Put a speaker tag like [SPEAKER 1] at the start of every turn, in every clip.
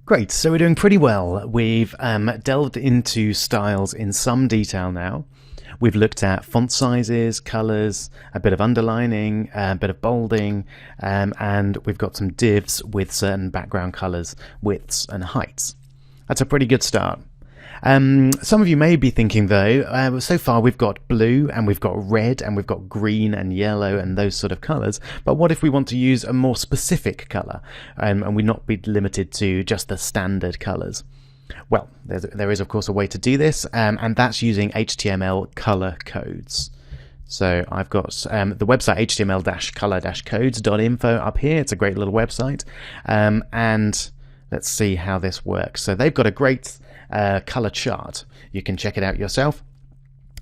[SPEAKER 1] Great, so we're doing pretty well. We've delved into styles in some detail now. We've looked at font sizes, colors, a bit of underlining, a bit of bolding, and we've got some divs with certain background colors, widths and heights. That's a pretty good start. Some of you may be thinking though, so far we've got blue and we've got red and we've got green and yellow and those sort of colors, but what if we want to use a more specific color and we not be limited to just the standard colors? Well, there is of course a way to do this, and that's using HTML color codes. So I've got the website html-color-codes.info up here. It's a great little website, and let's see how this works. So they've got a great color chart. You can check it out yourself.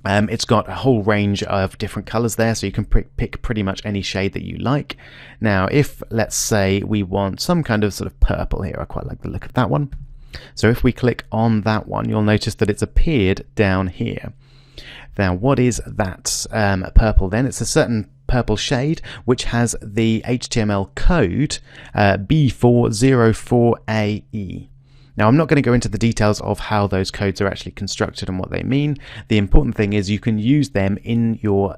[SPEAKER 1] It's got a whole range of different colors there, so you can pick pretty much any shade that you like. Now, if let's say we want some kind of sort of purple here, I quite like the look of that one. So if we click on that one, you'll notice that it's appeared down here. Now, what is that purple then? It's a certain purple shade which has the HTML code B404AE. Now, I'm not going to go into the details of how those codes are actually constructed and what they mean. The important thing is you can use them in your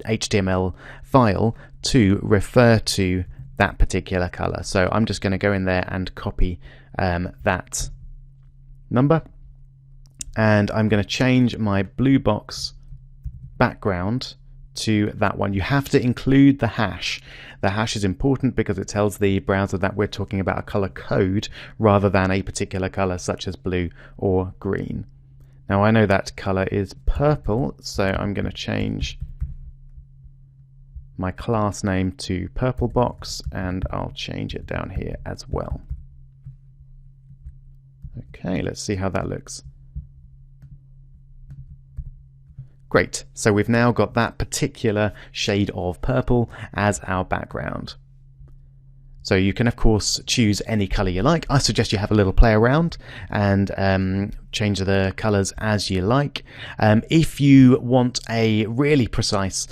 [SPEAKER 1] HTML file to refer to that particular color. So I'm just going to go in there and copy that number, and I'm going to change my blue box background to that one. You have to include the hash. The hash is important because it tells the browser that we're talking about a color code rather than a particular color such as blue or green. Now I know that color is purple, so I'm going to change my class name to purple box, and I'll change it down here as well. Okay, let's see how that looks. Great, so we've now got that particular shade of purple as our background. So you can of course choose any color you like. I suggest you have a little play around and change the colors as you like. If you want a really precise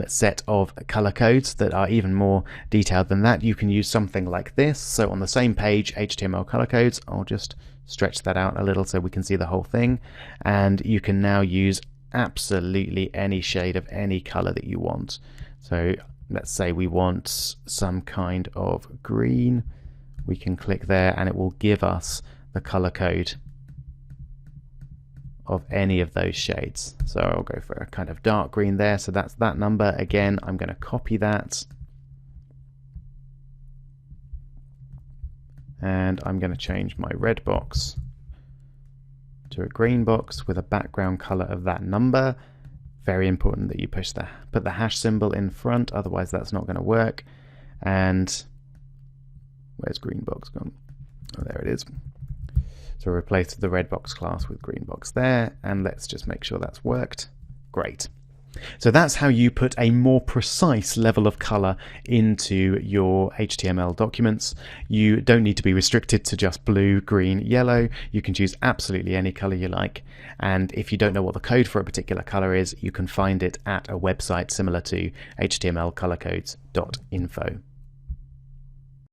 [SPEAKER 1] set of color codes that are even more detailed than that, you can use something like this. So on the same page, HTML color codes, I'll just stretch that out a little so we can see the whole thing, and you can now use absolutely any shade of any color that you want. So let's say we want some kind of green. We can click there and it will give us the color code of any of those shades. So I'll go for a kind of dark green there. So that's that number. Again, I'm going to copy that. And I'm going to change my red box to a green box with a background color of that number. Very important that you put the hash symbol in front, otherwise that's not going to work. And where's green box gone? Oh, there it is. So replace the red box class with green box there, and let's just make sure that's worked. Great. So that's how you put a more precise level of color into your HTML documents. You don't need to be restricted to just blue, green, yellow. You can choose absolutely any color you like. And if you don't know what the code for a particular color is, you can find it at a website similar to htmlcolorcodes.info.